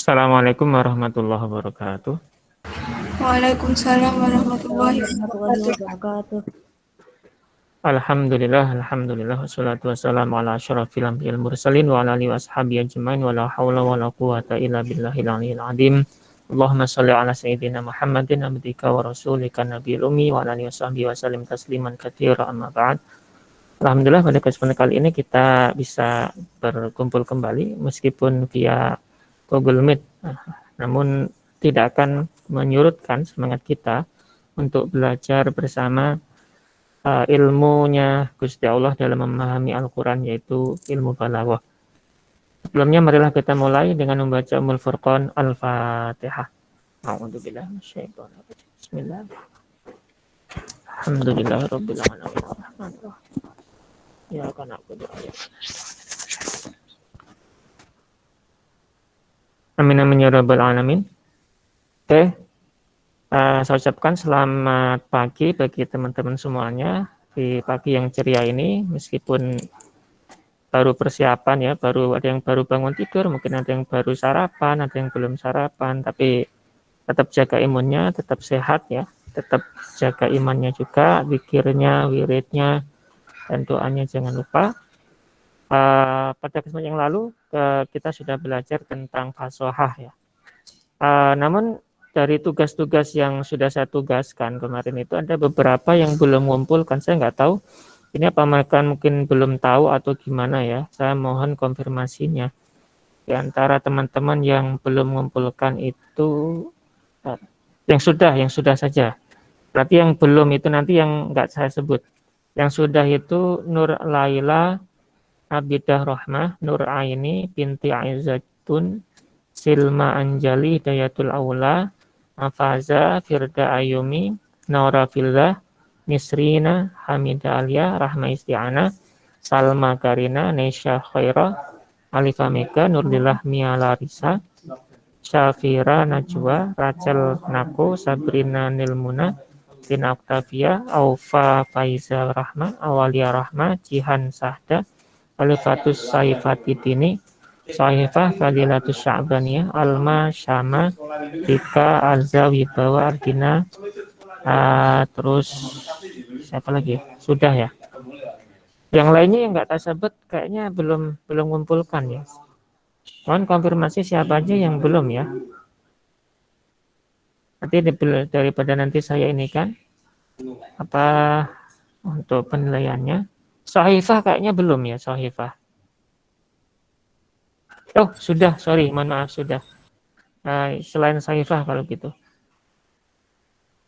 Assalamualaikum warahmatullahi wabarakatuh. Waalaikumsalam warahmatullahi warahmatullahi wabarakatuh. wabarakatuh. Alhamdulillah, wassalatu wassalamu ala asyrafil anbiya'il mursalin wa ala alihi washabihi ajmain wa la haula wa la quwata illa billahil aliyyil azim. Allahumma shalli ala sayyidina Muhammadin abdika wa rasulika nabiyil ummi wa ala alihi washabihi wasallim tasliman katsira amma ba'd. Alhamdulillah pada kesempatan kali ini kita bisa berkumpul kembali meskipun via Google Meet. Namun tidak akan menyurutkan semangat kita untuk belajar bersama ilmunya Gusti Allah dalam memahami Al-Quran, yaitu ilmu balaghah. Sebelumnya marilah kita mulai dengan membaca Ummul Furqan Al-Fatihah. A'udzubillahi minasyaitonir rajim. Bismillah. Alhamdulillahirabbil alamin. Ya kan aku doa. Amin amin ya rabbal alamin. Oke. Saya ucapkan selamat pagi bagi teman-teman semuanya di pagi yang ceria ini, meskipun baru persiapan ya, baru ada yang baru bangun tidur, mungkin ada yang baru sarapan, ada yang belum sarapan, tapi tetap jaga imunnya, tetap sehat ya, tetap jaga imannya juga, zikirnya, wiridnya, dan doanya jangan lupa. Pada kesempatan yang lalu kita sudah belajar tentang fasohah ya. Namun dari tugas-tugas yang sudah saya tugaskan kemarin itu ada beberapa yang belum mengumpulkan. Saya nggak tahu ini apa mereka mungkin belum tahu atau gimana ya. Saya mohon konfirmasinya. Di antara teman-teman yang belum mengumpulkan itu yang sudah saja. Berarti yang belum itu nanti yang nggak saya sebut. Yang sudah itu Nur Laila, Abidah Rahmah, Nur Aini, Binti Aizzatun, Silma Anjali, Dayatul Aula, Afaza, Firda Ayumi, Naura Fillah, Nisrina, Hamida Alia, Rahma Isti'ana, Salma Karina, Nesha Khaira, Alifa Mega, Nurlillah Mia Larisa, Syafira Najwa, Rachel Nako, Sabrina Nilmuna, Tina Octavia, Aufa Faiza Rahma, Awalia Rahma, Jihan Sahda, Alifatus Saifatidini, Sahifah Fadilatus Sya'baniyah, Alma Syama, Rika Alza Wibawa Ardina, terus siapa lagi? Sudah ya. Yang lainnya yang nggak tersebut kayaknya belum ngumpulkan ya. Mohon konfirmasi siapa aja yang belum ya. Nanti daripada nanti saya ini kan apa untuk penilaiannya. Sahifah kayaknya belum ya, Sahifah. Oh, sudah, sorry, mohon maaf, sudah. Selain Saifah kalau gitu.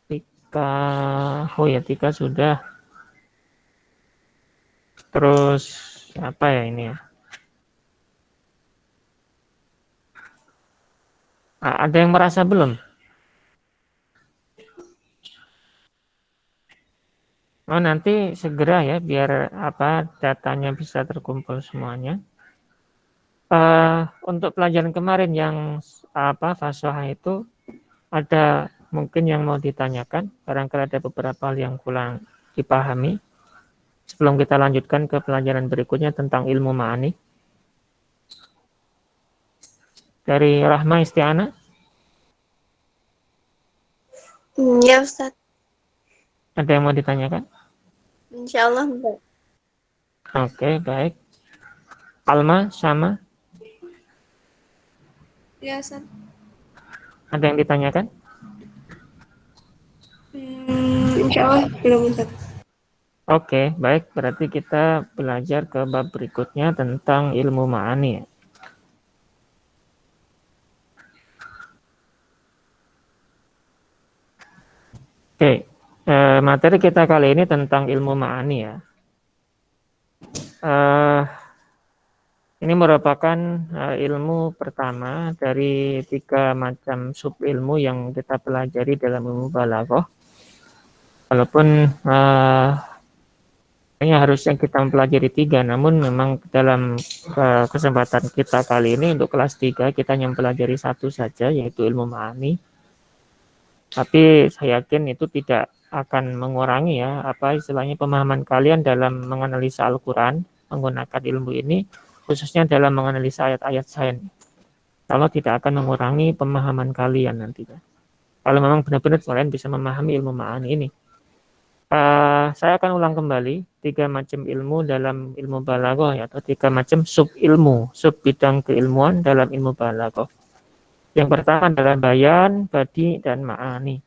Tika, oh ya, Tika sudah. Terus, apa ya ini ya? Ada yang merasa belum? Oh, nanti segera ya, biar apa datanya bisa terkumpul semuanya. Untuk pelajaran kemarin yang fasohah itu ada mungkin yang mau ditanyakan, barangkali ada beberapa hal yang kurang dipahami sebelum kita lanjutkan ke pelajaran berikutnya tentang ilmu ma'ani. Dari Rahma Isti'ana. Ya Ustaz. Ada yang mau ditanyakan? Insya Allah enggak. Oke, baik. Alma sama. Ya Ustaz. Ada yang ditanyakan? Insya Allah belum Ustaz. Oke, baik. Berarti kita belajar ke bab berikutnya tentang ilmu ma'ani. Oke, materi kita kali ini tentang ilmu ma'ani ya. Ini merupakan ilmu pertama dari 3 macam sub ilmu yang kita pelajari dalam ilmu balaghah. Walaupun ini harusnya kita mempelajari 3, namun memang dalam kesempatan kita kali ini untuk kelas 3 kita hanya mempelajari 1 saja, yaitu ilmu ma'ani. Tapi saya yakin itu tidak akan mengurangi ya apa istilahnya pemahaman kalian dalam menganalisa Al-Quran menggunakan ilmu ini, khususnya dalam menganalisa ayat-ayat sains. kalau tidak akan mengurangi pemahaman kalian nantinya. Kalau memang benar-benar kalian bisa memahami ilmu ma'ani ini. Saya akan ulang kembali 3 macam ilmu dalam ilmu balaghah ya, atau 3 macam sub ilmu, sub bidang keilmuan dalam ilmu balaghah. Yang pertama adalah bayan, badi, dan ma'ani.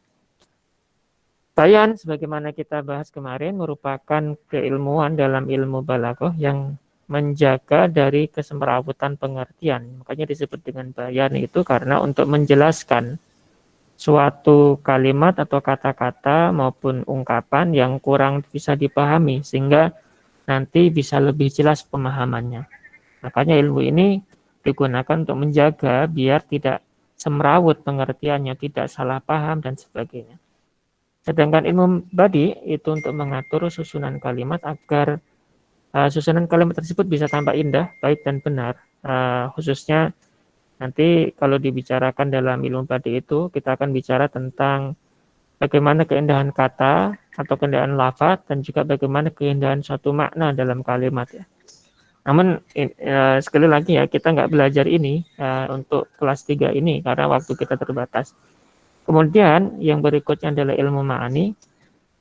Bayan, sebagaimana kita bahas kemarin, merupakan keilmuan dalam ilmu balaghah yang menjaga dari kesemrawutan pengertian. Makanya disebut dengan bayan itu karena untuk menjelaskan suatu kalimat atau kata-kata maupun ungkapan yang kurang bisa dipahami sehingga nanti bisa lebih jelas pemahamannya. Makanya ilmu ini digunakan untuk menjaga biar tidak semrawut pengertiannya, tidak salah paham dan sebagainya. Sedangkan ilmu badi itu untuk mengatur susunan kalimat agar susunan kalimat tersebut bisa tampak indah, baik dan benar. Khususnya nanti kalau dibicarakan dalam ilmu badi itu, kita akan bicara tentang bagaimana keindahan kata atau keindahan lafaz dan juga bagaimana keindahan suatu makna dalam kalimat ya. Namun sekali lagi ya, kita nggak belajar ini untuk kelas 3 ini karena waktu kita terbatas. Kemudian yang berikutnya adalah ilmu ma'ani.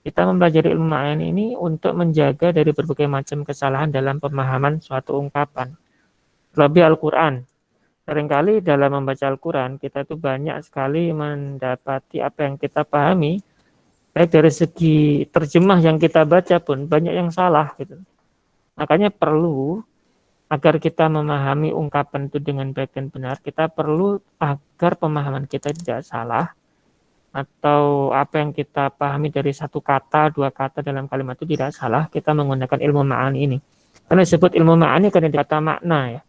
Kita mempelajari ilmu ma'ani ini untuk menjaga dari berbagai macam kesalahan dalam pemahaman suatu ungkapan. Terlebih Al-Quran. Seringkali dalam membaca Al-Quran, kita itu banyak sekali mendapati apa yang kita pahami, baik dari segi terjemah yang kita baca pun banyak yang salah. Gitu. Makanya perlu, agar kita memahami ungkapan itu dengan baik dan benar, kita perlu agar pemahaman kita tidak salah, atau apa yang kita pahami dari satu kata, 2 kata dalam kalimat itu tidak salah, kita menggunakan ilmu ma'ani ini. Karena disebut ilmu ma'ani karena kata makna ya.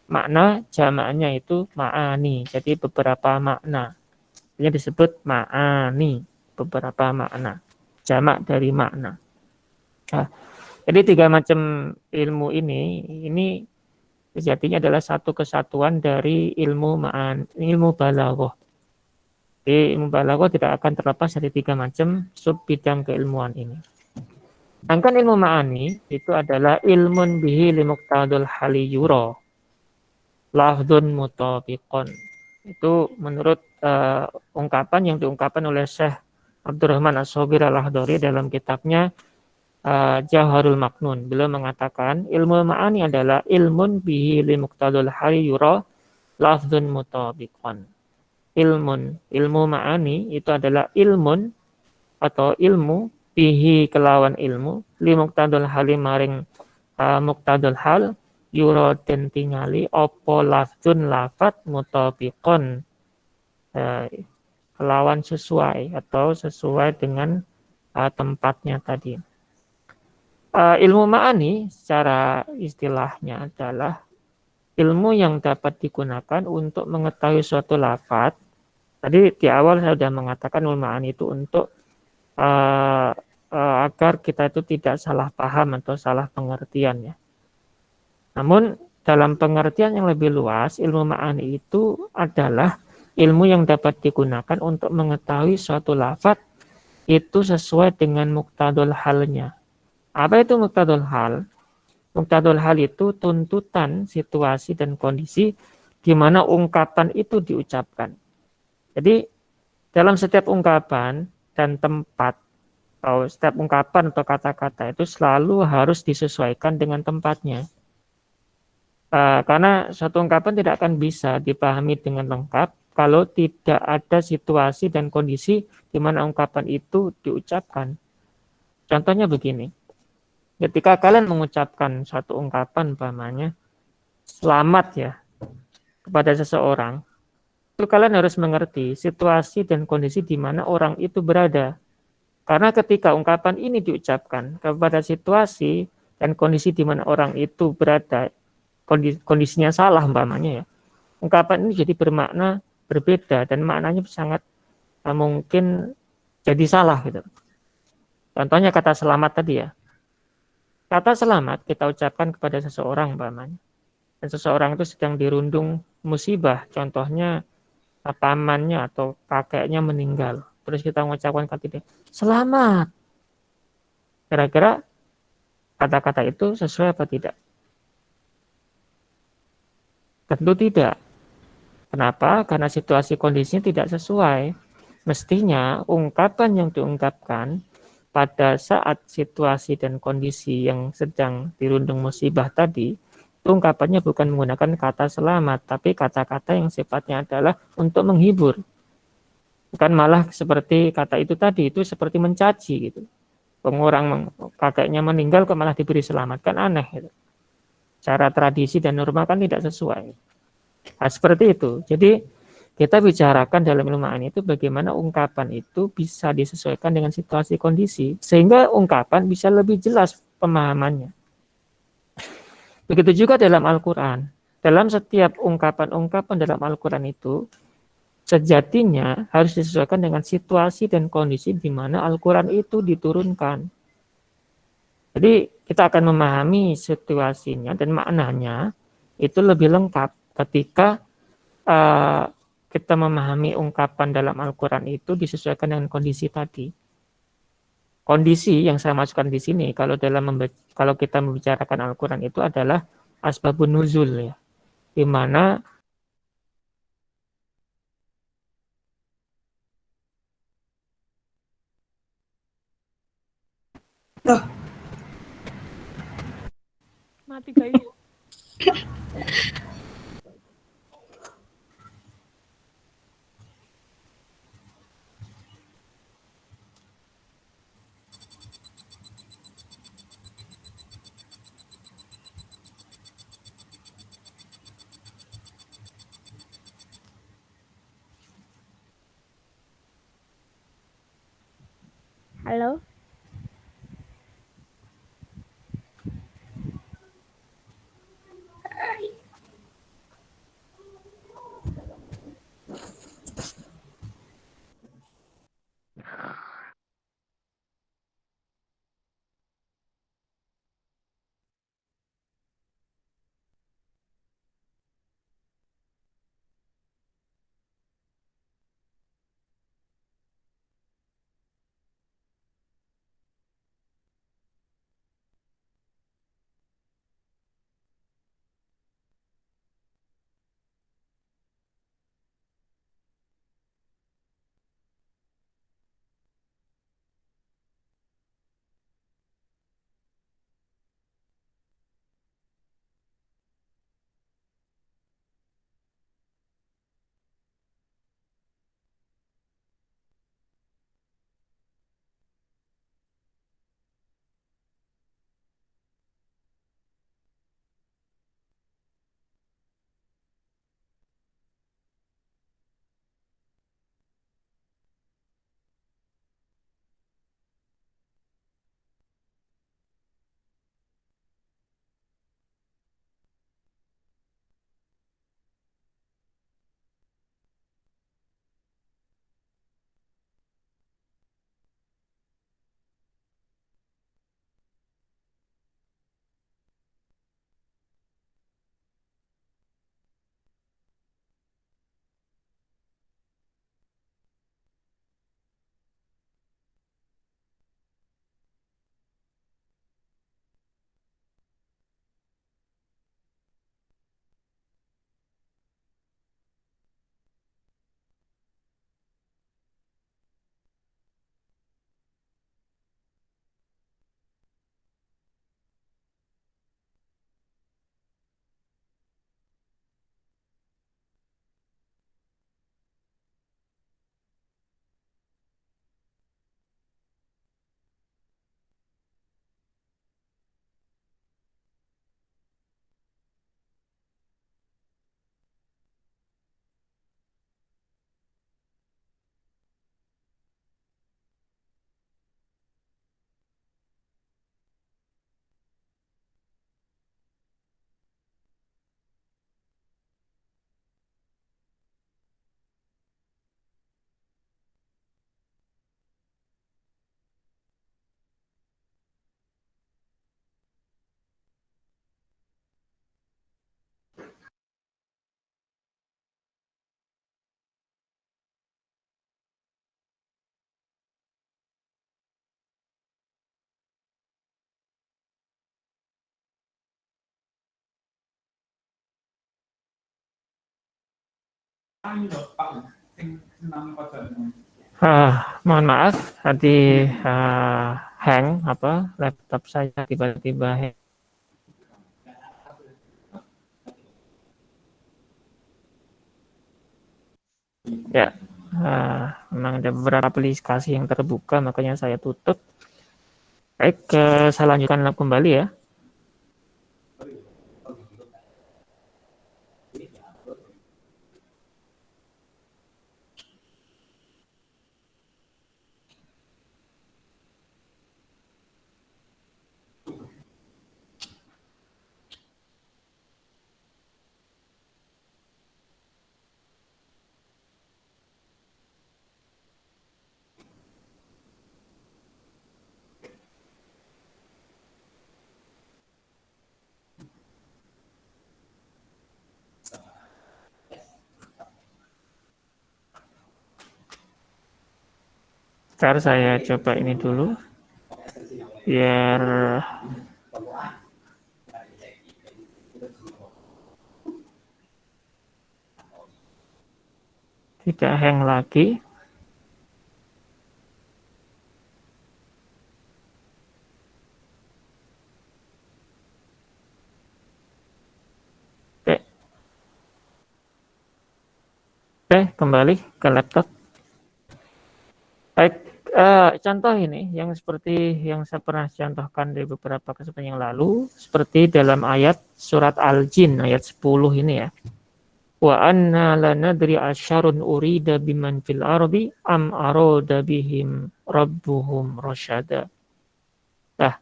Makna jamaknya itu ma'ani, jadi beberapa makna. Ini disebut ma'ani, beberapa makna. Jamak dari makna. Nah, jadi 3 macam ilmu ini sejatinya adalah satu kesatuan dari ilmu ma'ani, ilmu balaghah. Jadi ilmu balaghah tidak akan terlepas dari 3 macam sub bidang keilmuan ini. Sedangkan ilmu ma'ani itu adalah ilmun bihi limuqtadul hali yura lafdun mutabiqon. Itu menurut ungkapan yang diungkapkan oleh Syekh Abdurrahman As-Sobir Al-Lahdari dalam kitabnya Jawharul Maknun. Beliau mengatakan ilmu ma'ani adalah ilmun bihi limuqtadul hali yura lafdun mutabiqon. Ilmu ma'ani itu adalah ilmun atau ilmu bihi kelawan ilmu limuqtadul hali maring muqtadul hal yura den tingali opo lafdun lafat mutabiqon kelawan sesuai atau sesuai dengan tempatnya tadi. Ilmu ma'ani secara istilahnya adalah ilmu yang dapat digunakan untuk mengetahui suatu lafaz. Tadi di awal saya sudah mengatakan ilmu ma'ani itu untuk agar kita itu tidak salah paham atau salah pengertian ya. Namun dalam pengertian yang lebih luas, ilmu ma'ani itu adalah ilmu yang dapat digunakan untuk mengetahui suatu lafaz itu sesuai dengan muqtadul halnya. Apa itu muqtadul hal? Muqtadul hal itu tuntutan situasi dan kondisi di mana ungkapan itu diucapkan. Jadi dalam setiap ungkapan dan tempat, atau setiap ungkapan atau kata-kata itu selalu harus disesuaikan dengan tempatnya. Karena suatu ungkapan tidak akan bisa dipahami dengan lengkap kalau tidak ada situasi dan kondisi di mana ungkapan itu diucapkan. Contohnya begini, ketika kalian mengucapkan suatu ungkapan, umpamanya selamat ya kepada seseorang, itu kalian harus mengerti situasi dan kondisi di mana orang itu berada. Karena ketika ungkapan ini diucapkan kepada situasi dan kondisi di mana orang itu berada, kondisinya salah umpamanya ya, ungkapan ini jadi bermakna berbeda dan maknanya sangat mungkin jadi salah gitu. Contohnya kata selamat tadi ya. Kata selamat kita ucapkan kepada seseorang umpamanya. Dan seseorang itu sedang dirundung musibah, contohnya pamannya atau kakeknya meninggal. Terus kita mengucapkan kata itu, selamat. Kira-kira kata-kata itu sesuai apa tidak? Tentu tidak. Kenapa? Karena situasi kondisinya tidak sesuai. Mestinya ungkapan yang diungkapkan pada saat situasi dan kondisi yang sedang dirundung musibah tadi, itu ungkapannya bukan menggunakan kata selamat, tapi kata-kata yang sifatnya adalah untuk menghibur. Bukan malah seperti kata itu tadi, itu seperti mencaci gitu. Pengurang kakeknya meninggal kok malah diberi selamat, kan aneh gitu. Cara tradisi dan norma kan tidak sesuai. Nah, seperti itu. Jadi kita bicarakan dalam ilmu ma'ani itu bagaimana ungkapan itu bisa disesuaikan dengan situasi kondisi sehingga ungkapan bisa lebih jelas pemahamannya. Begitu juga dalam Al-Qur'an. Dalam setiap ungkapan-ungkapan dalam Al-Qur'an itu sejatinya harus disesuaikan dengan situasi dan kondisi di mana Al-Qur'an itu diturunkan. Jadi kita akan memahami situasinya dan maknanya itu lebih lengkap ketika uh, kita memahami ungkapan dalam Al-Quran itu disesuaikan dengan kondisi tadi. Kondisi yang saya masukkan di sini, kalau kita membicarakan Al-Quran itu adalah asbabun nuzul ya, di mana Loh, mati guys. Halo. Mohon maaf, tadi hang laptop saya tiba-tiba hang. Ya, memang ada beberapa aplikasi yang terbuka, makanya saya tutup. Baik, saya lanjutkan kembali ya. Ntar saya coba ini dulu, biar tidak hang lagi. Oke, kembali ke laptop. Baik, contoh ini yang seperti yang saya pernah contohkan di beberapa kesempatan yang lalu, seperti dalam ayat surat Al-Jin ayat 10 ini ya. Wa anna lanadri asyarun urida biman fil ardi am arada bihim rabbuhum rasyada. Nah,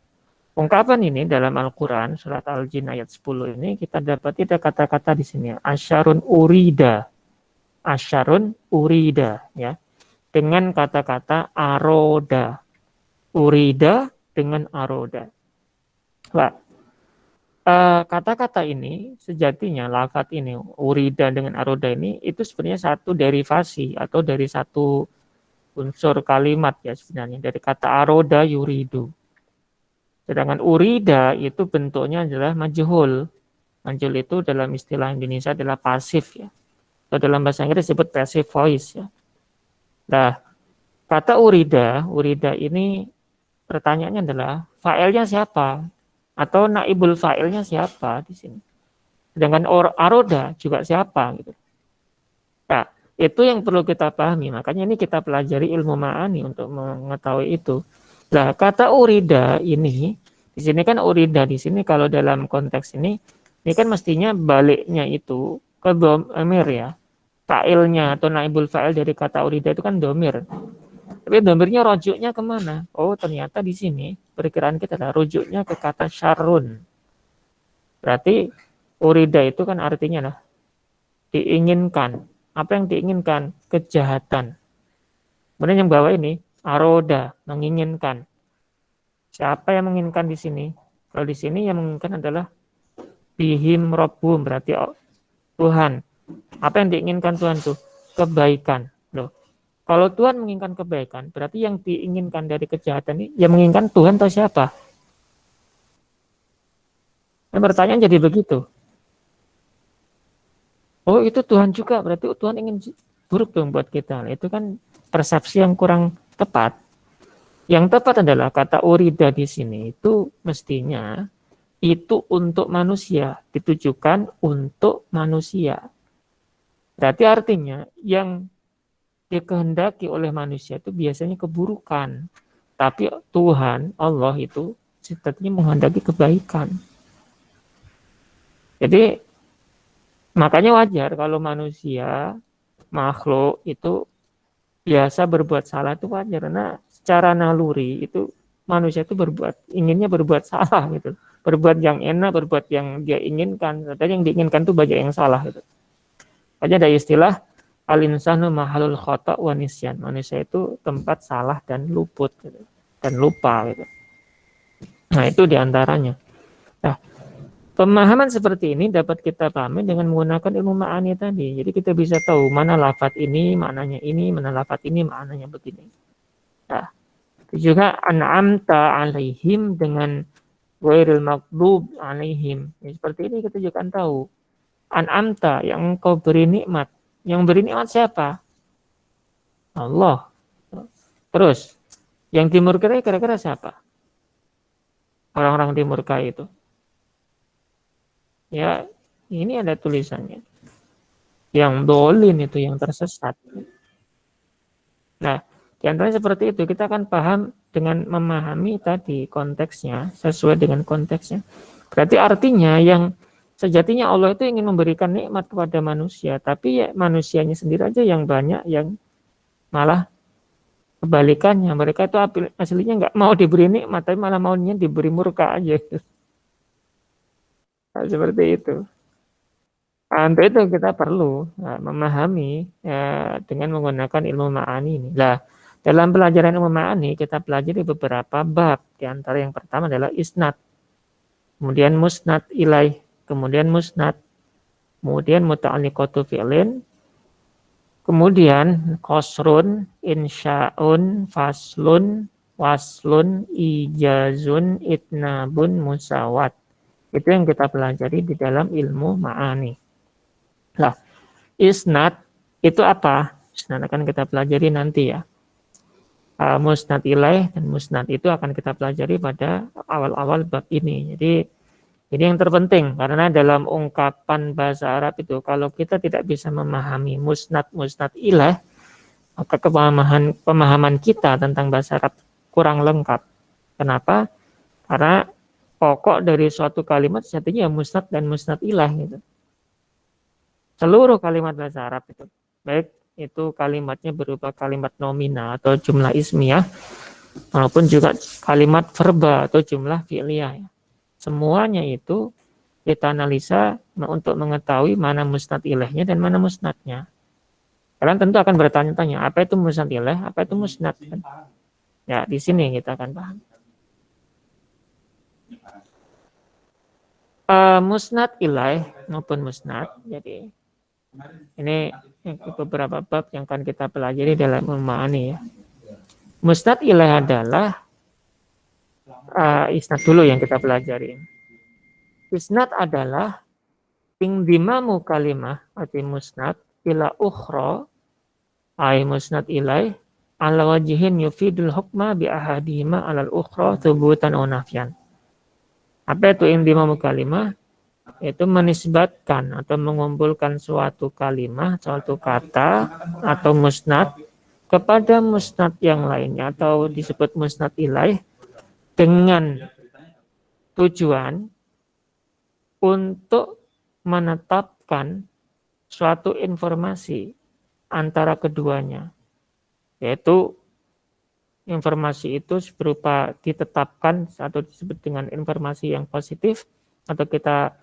ungkapan ini dalam Al-Qur'an surat Al-Jin ayat 10 ini kita dapati ada kata-kata di sini asyarun urida. Asyarun urida ya. Dengan kata-kata aroda. Urida dengan aroda. Nah, kata-kata ini sejatinya lafadz ini urida dengan aroda ini itu sebenarnya satu derivasi atau dari satu unsur kalimat ya sebenarnya dari kata aroda yuridu. Sedangkan urida itu bentuknya adalah majhul. Majhul itu dalam istilah Indonesia adalah pasif ya. Atau dalam bahasa Inggris disebut passive voice ya. Nah, kata urida ini pertanyaannya adalah fa'ilnya siapa? Atau naibul fa'ilnya siapa di sini? Sedangkan aroda juga siapa gitu. Nah, itu yang perlu kita pahami. Makanya ini kita pelajari ilmu ma'ani untuk mengetahui itu. Nah, kata urida ini di sini kan urida di sini kalau dalam konteks ini kan mestinya baliknya itu ke domir ya. Fa'ilnya atau naibul fa'il dari kata urida itu kan domir. Tapi domirnya rujuknya kemana? Oh, ternyata di sini perkiraan kita adalah rujuknya ke kata syarrun. Berarti urida itu kan artinya lah diinginkan. Apa yang diinginkan? Kejahatan. Kemudian yang bawah ini aroda, menginginkan. Siapa yang menginginkan di sini? Kalau di sini yang menginginkan adalah bihim robbum, berarti Tuhan. Apa yang diinginkan Tuhan tuh? Kebaikan. Loh. Kalau Tuhan menginginkan kebaikan, berarti yang diinginkan dari kejahatan ini, yang menginginkan Tuhan atau siapa? Dan pertanyaan jadi begitu. Oh itu Tuhan juga, berarti Tuhan ingin buruk dong buat kita. Nah, itu kan persepsi yang kurang tepat. Yang tepat adalah kata urida di sini itu mestinya itu untuk manusia, ditujukan untuk manusia. Berarti artinya yang dikehendaki oleh manusia itu biasanya keburukan. Tapi Tuhan, Allah itu sejatinya menghendaki kebaikan. Jadi makanya wajar kalau manusia, makhluk itu biasa berbuat salah itu wajar. Karena secara naluri itu manusia itu inginnya berbuat salah gitu. Berbuat yang enak, berbuat yang dia inginkan. Tapi yang diinginkan itu banyak yang salah gitu. Makanya ada istilah al-insanu mahalul khata' wa nisyan. Manusia itu tempat salah dan luput gitu. Dan lupa gitu. Nah, itu diantaranya. Nah, pemahaman seperti ini dapat kita pahami dengan menggunakan ilmu ma'ani tadi. Jadi kita bisa tahu mana lafadz ini maknanya ini, mana lafadz ini maknanya begini. Nah, itu juga an'amta alaihim dengan ghairil maghdub alaihim. Ya, seperti ini kita juga tahu. An'amta yang engkau beri nikmat Yang beri nikmat siapa? Allah. Terus, yang dimurkai kira-kira siapa? Orang-orang dimurkai itu. Ya, ini ada tulisannya. Yang dolin itu, yang tersesat. Nah, di antaranya seperti itu, kita akan paham dengan memahami tadi konteksnya, sesuai dengan konteksnya. Berarti artinya yang sejatinya Allah itu ingin memberikan nikmat kepada manusia, tapi ya manusianya sendiri aja yang banyak yang malah kebalikannya. Mereka itu aslinya nggak mau diberi nikmat, tapi malah maunya diberi murka aja. Nah, seperti itu. Nah, untuk itu kita perlu memahami dengan menggunakan ilmu ma'ani ini. Nah, dalam pelajaran ilmu ma'ani kita pelajari beberapa bab. Di antara yang pertama adalah isnad, kemudian musnad ilaih, kemudian musnad, kemudian muta'alliqatu fi'lin, kemudian qasrun, insya'un, faslun, waslun, ijazun, itnabun, musawat. Itu yang kita pelajari di dalam ilmu ma'ani. Lah, isnad itu apa? Isnad akan kita pelajari nanti ya. Musnad ilaih dan musnad itu akan kita pelajari pada awal-awal bab ini. Jadi ini yang terpenting karena dalam ungkapan bahasa Arab itu kalau kita tidak bisa memahami musnad ilaih, maka pemahaman kita tentang bahasa Arab kurang lengkap. Kenapa? Karena pokok dari suatu kalimat sejatinya musnad dan musnad ilaih gitu. Seluruh kalimat bahasa Arab itu, baik itu kalimatnya berupa kalimat nominal atau jumlah ismiyah, maupun juga kalimat verba atau jumlah fi'liyah. Semuanya itu kita analisa untuk mengetahui mana musnad ilaihnya dan mana musnadnya. Kalian tentu akan bertanya-tanya, apa itu musnad ilaih, apa itu musnad? Ya, di sini kita akan paham. Musnad ilaih maupun musnad, jadi ini beberapa bab yang akan kita pelajari dalam ma'ani ya. Musnad ilaih adalah isnad dulu yang kita pelajari. Isnad adalah ingdimamu kalimah arti musnad ila ukhra ay musnad ilaih ala wajihin yufidul hukma bi ahadihima alal ukhra thubutan aw nafyan. Apa itu ingdimamu kalimah? Itu menisbatkan atau mengumpulkan suatu kalimat, suatu kata atau musnad kepada musnad yang lainnya atau disebut musnad ilaih dengan tujuan untuk menetapkan suatu informasi antara keduanya, yaitu informasi itu berupa ditetapkan atau disebut dengan informasi yang positif atau kita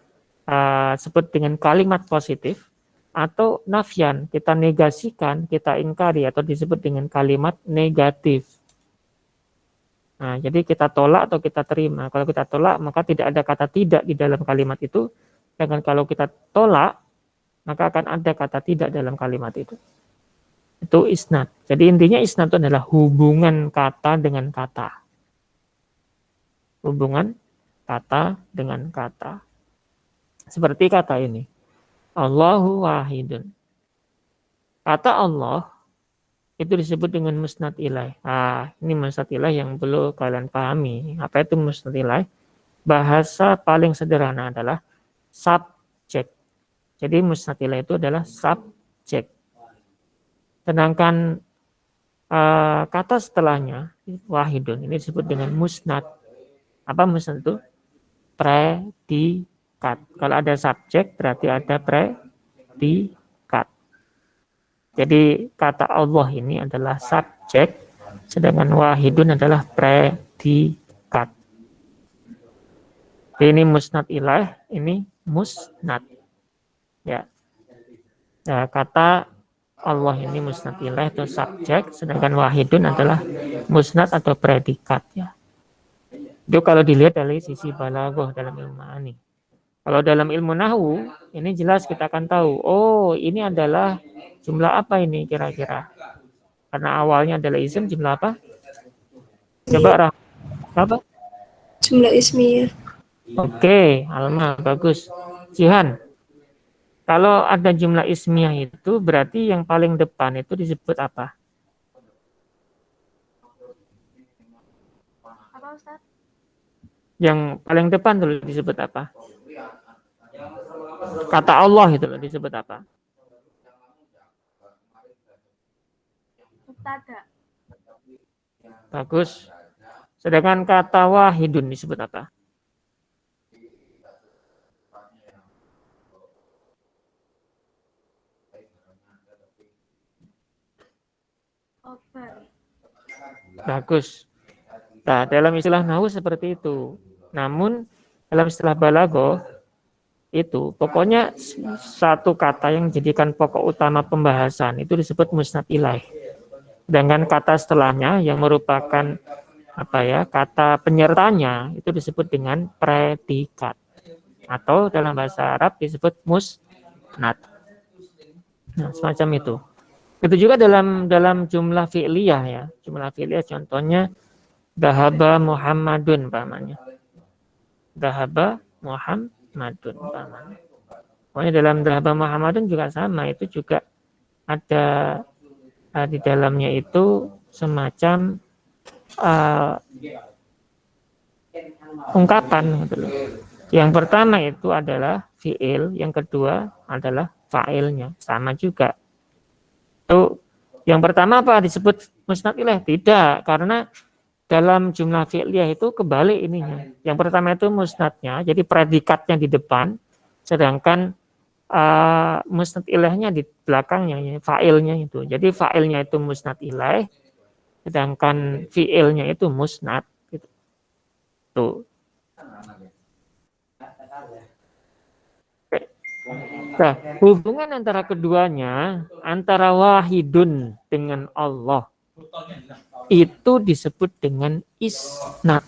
sebut dengan kalimat positif, atau nafyan, kita negasikan, kita ingkari atau disebut dengan kalimat negatif. Nah, jadi kita tolak atau kita terima. Kalau kita tolak, maka tidak ada kata tidak di dalam kalimat itu. Sedangkan kalau kita tolak, maka akan ada kata tidak dalam kalimat itu. Itu isnad. Jadi intinya isnad itu adalah hubungan kata dengan kata. Hubungan kata dengan kata. Seperti kata ini, Allahu wahidun. Kata Allah itu disebut dengan musnad ilaih. Ini musnad ilaih yang perlu kalian pahami. Apa itu musnad ilaih? Bahasa paling sederhana adalah subjek. Jadi musnad ilaih itu adalah subjek. Sedangkan kata setelahnya wahidun ini disebut dengan musnad. Apa musnad itu? Predikat. Kalau ada subjek berarti ada predikat. Jadi kata Allah ini adalah subjek, sedangkan wahidun adalah predikat. Ini musnad ilaih, ini musnad. Ya. Nah, kata Allah ini musnad ilaih atau subjek, sedangkan wahidun adalah musnad atau predikat ya. Itu kalau dilihat dari sisi balaghah dalam ilmu ma'ani. Kalau dalam ilmu nahwu, ini jelas kita akan tahu, oh ini adalah jumlah apa ini kira-kira? Karena awalnya adalah isim, jumlah apa? Coba apa? Jumlah ismiyah. Oke, Alma, bagus. Jihan, Kalau ada jumlah ismiyah itu berarti yang paling depan itu disebut apa? Apa Ustaz? Yang paling depan dulu disebut apa? Kata Allah itu loh disebut apa? Mubtada. Bagus. Sedangkan kata wahidun disebut apa? Khobar. Bagus. Nah, dalam istilah nahwu seperti itu. Namun dalam istilah balaghah itu pokoknya satu kata yang dijadikan pokok utama pembahasan itu disebut musnad ilaih. Sedangkan kata setelahnya yang merupakan apa ya, kata penyertanya itu disebut dengan predikat atau dalam bahasa Arab disebut musnad. Nah, semacam itu. Itu juga dalam jumlah fi'liyah ya. Jumlah fi'liyah contohnya Dahaba Muhammadun pamannya. Dahaba Muhammadun pamannya. Pokoknya dalam Dahaba Muhammadun juga sama, itu juga ada di dalamnya itu semacam ungkapan gitu loh. Yang pertama itu adalah fi'il, yang kedua adalah fa'ilnya, sama juga. Itu yang pertama apa disebut musnad ilaih? Tidak, karena dalam jumlah fi'liyah itu kebalik ininya. Yang pertama itu musnadnya, jadi predikatnya di depan, sedangkan musnad ilaihnya di belakangnya, fa'ilnya itu. Jadi fa'ilnya itu musnad ilaih, sedangkan fi'ilnya itu musnad. Gitu. Tuh. Nah, hubungan antara keduanya, antara wahidun dengan Allah, itu disebut dengan isnad.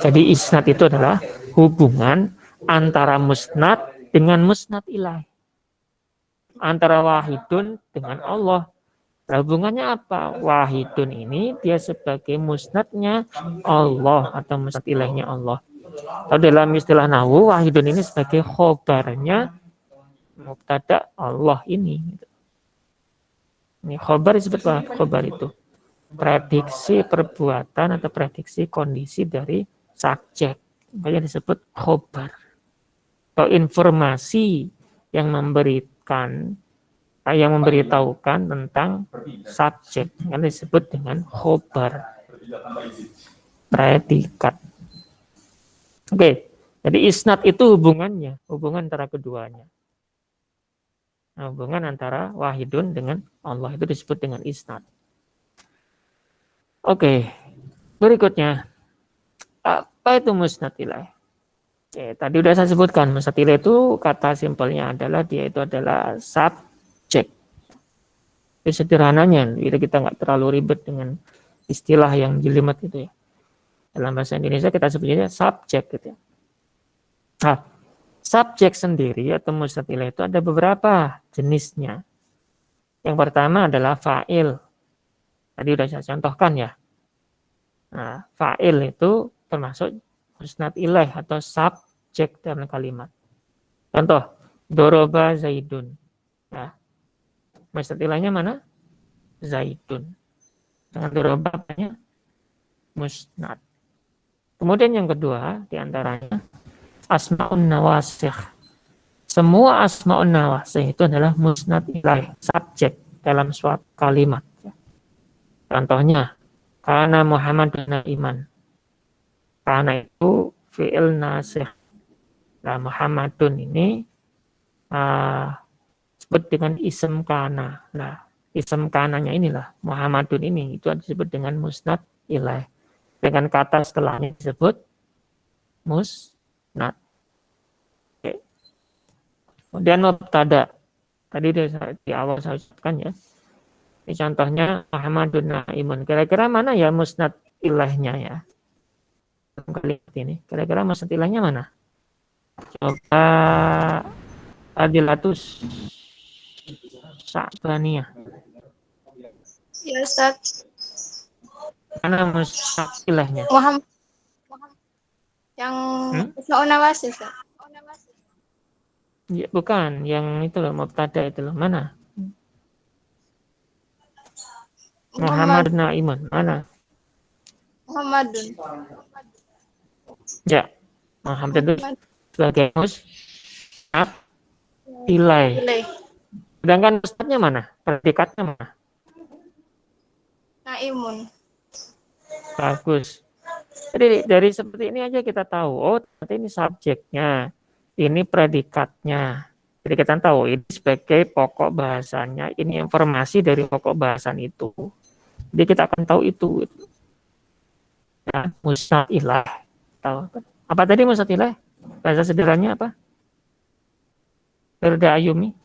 Jadi isnad itu adalah hubungan antara musnad dengan musnad ilaih. Antara wahidun dengan Allah. Hubungannya apa? Wahidun ini dia sebagai musnadnya Allah atau musnad ilaihnya Allah. Atau dalam istilah nahwu, wahidun ini sebagai khobarnya mubtada Allah ini. Ini khobar disebut apa? Khobar itu prediksi perbuatan atau prediksi kondisi dari subjek. Makanya disebut khobar. Atau informasi yang memberitahukan tentang subjek. Yang disebut dengan khobar. Predikat. Oke, jadi isnad itu hubungannya, hubungan antara keduanya. Nah, hubungan antara wahidun dengan Allah itu disebut dengan isnad. Oke, berikutnya apa itu musnad ilaih? Oke, tadi udah saya sebutkan musnad ilaih itu kata simpelnya adalah dia itu adalah subjek. Itu sederhananya, kita nggak terlalu ribet dengan istilah yang jelimet itu ya. Dalam bahasa Indonesia kita sebutnya subjek gitu ya. Nah, subjek sendiri atau musnad ilaih itu ada beberapa jenisnya. Yang pertama adalah fa'il. Tadi udah saya contohkan ya. Nah, fa'il itu termasuk musnad ilaih atau subjek dalam kalimat. Contoh, doroba zaidun. Nah, musnad ilaihnya mana? Zaidun. Dengan doroba apanya? Musnad. Kemudian yang kedua diantaranya asma'un nawasih. Semua asma'un nawasih itu adalah musnad ilaih, subjek dalam suatu kalimat. Contohnya, kana Muhammadun iman. Kana itu fi'il nasih. Nah, Muhammadun ini disebut dengan ism kana. Nah, ism kananya inilah Muhammadun ini itu disebut dengan musnad ilaih. Dengan kata setelahnya disebut musnad. Oke. Kemudian mubtada. Tadi di awal saya sebutkan ya. Ini contohnya Muhammadun naimun. Kira-kira mana ya musnad ilaihnya ya? Kalimat ini. Kira-kira musnad ilaihnya mana? Coba Adilatus Sa'baniyah. Ya Ustaz. Mana musnad ilaihnya? Muhammad yang Ustaz. Hmm? Nawasih, Ustaz. Ya, bukan, yang itu loh, mubtada itu loh. Mana? Muhammad Naimun. Mana? Muhammadun. Ya, Muhammad itu Muhammad. sebagai musnad ilai. Ilai. Sedangkan ustadznya mana? Predikatnya mana? Naimun. Bagus. Jadi dari seperti ini aja kita tahu, oh ternyata ini subjeknya, ini predikatnya. Jadi kita tahu ini sebagai pokok bahasanya, ini informasi dari pokok bahasan itu. Jadi kita akan tahu itu. Ya, musnad ilah. Tahu apa tadi musnad ilah? Bahasa sederhananya apa? Firda Ayumi.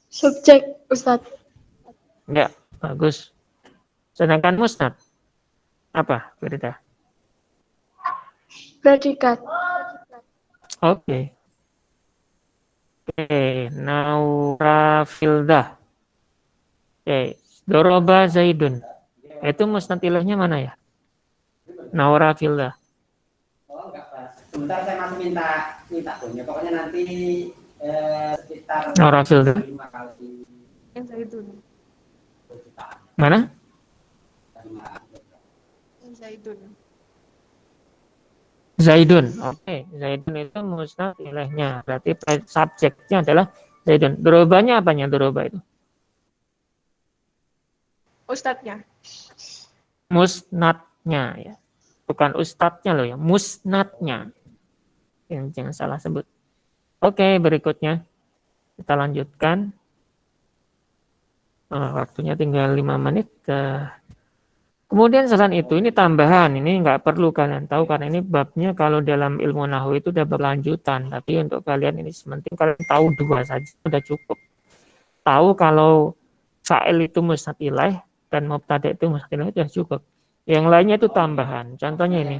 Subjek, Ustadz. Ya, bagus. Sedangkan musnad apa, Firda? Predikat. Oke. Oke, Naura Filda. Oke, Doroba Zaidun. Itu musnad ilahnya mana ya? Naura Filda. Oh, enggak, Pak. Sebentar saya masih minta punya. Pokoknya nanti sekitar Naura Filda. 5 kali. Yang Zaidun. Mana? Yang Zaidun. Zaidun. Oke, Zaidun itu musnad ilahnya. Berarti subjeknya adalah Zaidun. Dorobanya apanya doroba itu? Ustadznya. Musnadnya ya. Bukan ustadznya loh ya, musnadnya. Jangan salah sebut. Oke, berikutnya kita lanjutkan. Waktunya tinggal 5 menit. Kemudian selain itu, ini tambahan. Ini nggak perlu kalian tahu karena ini babnya kalau dalam ilmu nahwu itu udah berlanjutan. Tapi untuk kalian ini sementing kalian tahu 2 saja sudah cukup. Tahu kalau fa'il itu musnad ilaih dan mubtada itu musnad ilaih sudah cukup. Yang lainnya itu tambahan. Contohnya ini.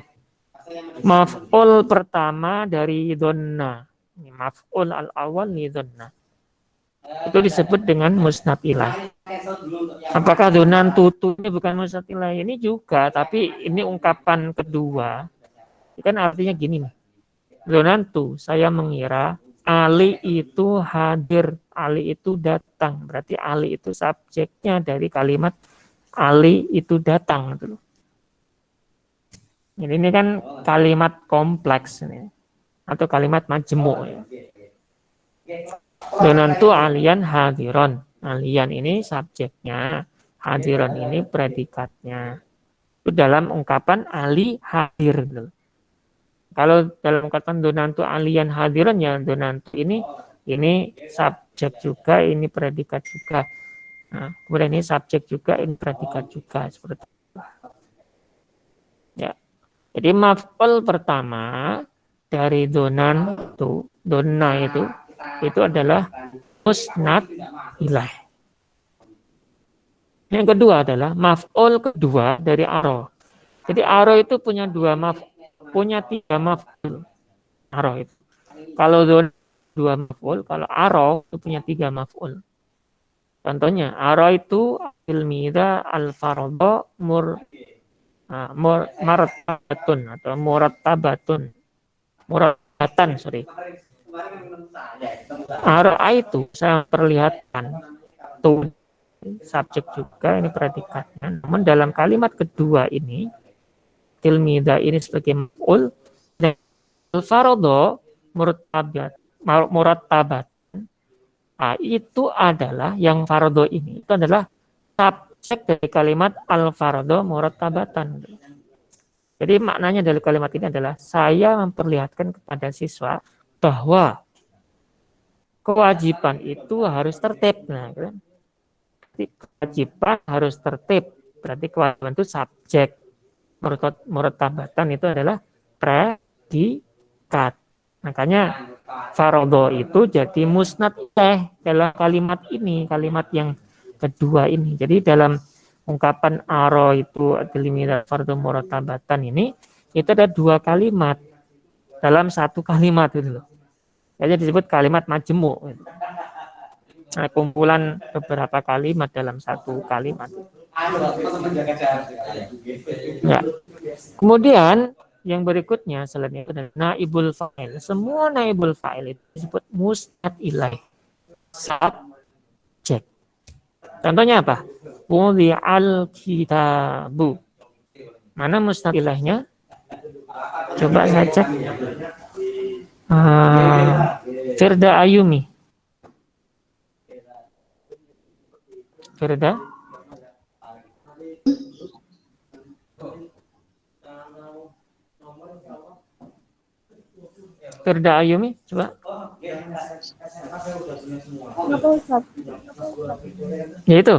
Maf'ul pertama dari donna. Maf'ul al-awal li donna. Itu disebut dengan musnad ilaih. Apakah donan tutu ini bukan musnad ilaih? Ini juga, tapi ini ungkapan kedua. Kan artinya gini nih. Donantu, saya mengira Ali itu hadir, Ali itu datang. Berarti Ali itu subjeknya dari kalimat Ali itu datang. Jadi ini kan kalimat kompleks ini, atau kalimat majmu. Ya. Donantu alian hadiron. Alian ini subjeknya, hadiron ini predikatnya. Itu dalam ungkapan Ali hadir. Kalau dalam ungkapan donantu alian hadiron ya donantu ini subjek juga, ini predikat juga. Nah, kemudian ini subjek juga, ini predikat juga seperti itu. Ya. Jadi maf'ul pertama dari donantu, donna itu adalah musnad ilaih. Yang kedua adalah maf'ul kedua dari aro. Jadi aro itu punya 3 maf'ul. Aro itu. Kalau 2 maf'ul, kalau aro itu punya 3 maf'ul. Contohnya aro itu ilmida al-fardo murattabatun atau murattatan, sorry. Ara itu saya perlihatkan tuh subjek juga, ini predikatnya. Namun dalam kalimat kedua ini tilmida ini sebagai maf'ul dan al-fardo murattabat. Nah, itu adalah yang fardo ini itu adalah subjek dari kalimat al-fardo murattabatan. Jadi maknanya dari kalimat ini adalah saya memperlihatkan kepada siswa bahwa kewajiban itu harus tertib. Nah, kan? Kewajiban harus tertib. Berarti kewajiban itu subjek. Murattabatan itu adalah predikat. Makanya farodo itu jadi musnad dalam kalimat ini, kalimat yang kedua ini. Jadi dalam ungkapan aro itu delimitat fardu murattabatan ini, itu ada 2 kalimat dalam 1 kalimat itu loh. Jadi disebut kalimat majmu. Nah, kumpulan beberapa kalimat dalam 1 kalimat. Ya. Kemudian yang berikutnya selain itu adalah naibul fa'il. Semua naibul fa'il itu disebut musnad ilaih. Subjek. Contohnya apa? Wudi'al kitabu. Mana musnad ilaihnya? Coba saya cek. Firda Ayumi. Firda. Firda Ayumi, coba. Apa Ustaz? Ya itu.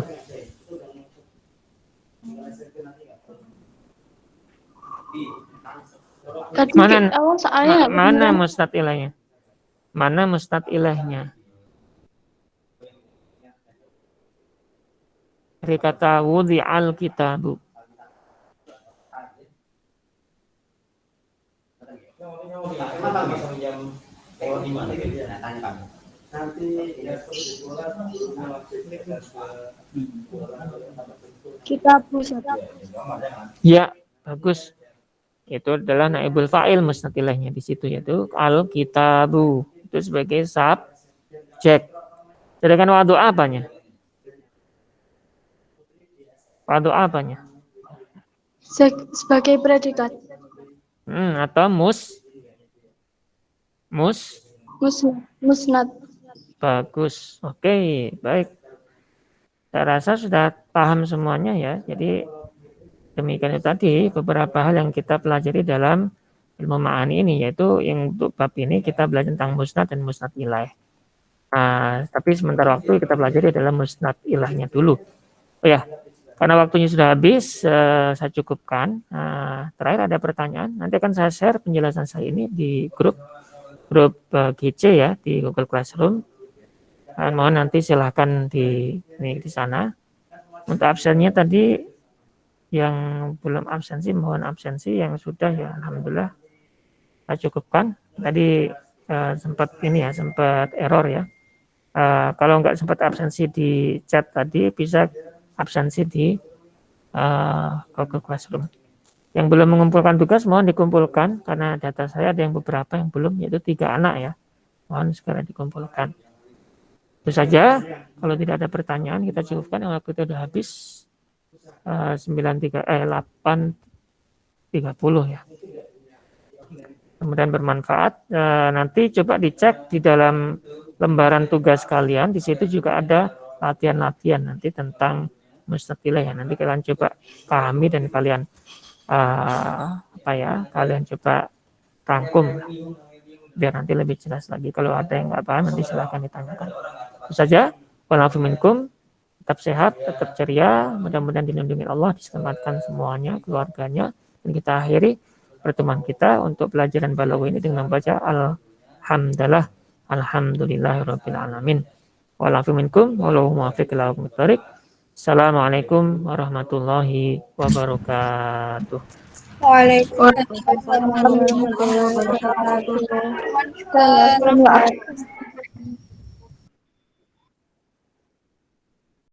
Tadi Mana- awal soalnya nggak Mana kedengeran. mustad ilahnya? Mana mustad ilahnya? Dari kata wudi'al kitabu. Kitab Ustaz. Ya, bagus. Itu adalah naibul fa'il musnad ilahnya di situ, yaitu al kitabu. Itu sebagai subjek. Sedangkan wadu apanya? Wadu apanya? Sebagai predikat. Atau Musnad. bagus. Oke, baik. Saya rasa sudah paham semuanya ya. Jadi demikian itu tadi beberapa hal yang kita pelajari dalam ilmu ma'ani ini, yaitu yang untuk bab ini kita belajar tentang musnad dan musnad ilaih. Tapi sementara waktu kita pelajari adalah musnad ilahnya dulu. Oh ya, karena waktunya sudah habis, saya cukupkan. Terakhir ada pertanyaan, nanti akan saya share penjelasan saya ini di grup GC ya, di Google Classroom. Mohon nanti silahkan di sana. Untuk absennya tadi yang belum absensi, mohon absensi. Yang sudah ya alhamdulillah saya cukupkan. Tadi sempat error ya. Kalau nggak sempat absensi di chat tadi, bisa absensi di Google Classroom. Yang belum mengumpulkan tugas mohon dikumpulkan, karena data saya ada yang beberapa yang belum, yaitu 3 anak ya. Mohon segera dikumpulkan. Itu saja. Kalau tidak ada pertanyaan, kita cukupkan. Waktu itu sudah habis 8.30 ya. Kemudian bermanfaat. Nanti coba dicek di dalam lembaran tugas kalian. Di situ juga ada latihan-latihan nanti tentang musnad ilaih. Nanti kalian coba pahami dan kalian kalian coba rangkum biar nanti lebih jelas lagi. Kalau ada yang nggak paham nanti silahkan ditanyakan. Itu saja. Walafu minkum. Tetap sehat, tetap ceria, mudah-mudahan dilindungi Allah, diselamatkan semuanya, keluarganya. Dan kita akhiri pertemuan kita untuk pelajaran balaghah ini dengan membaca alhamdulillah, alhamdulillahirabbil alamin. Walafu minkum, wallahu muwaffiq ila aqwamit thoriq. Assalamualaikum warahmatullahi wabarakatuh. Waalaikumsalam warahmatullahi wabarakatuh.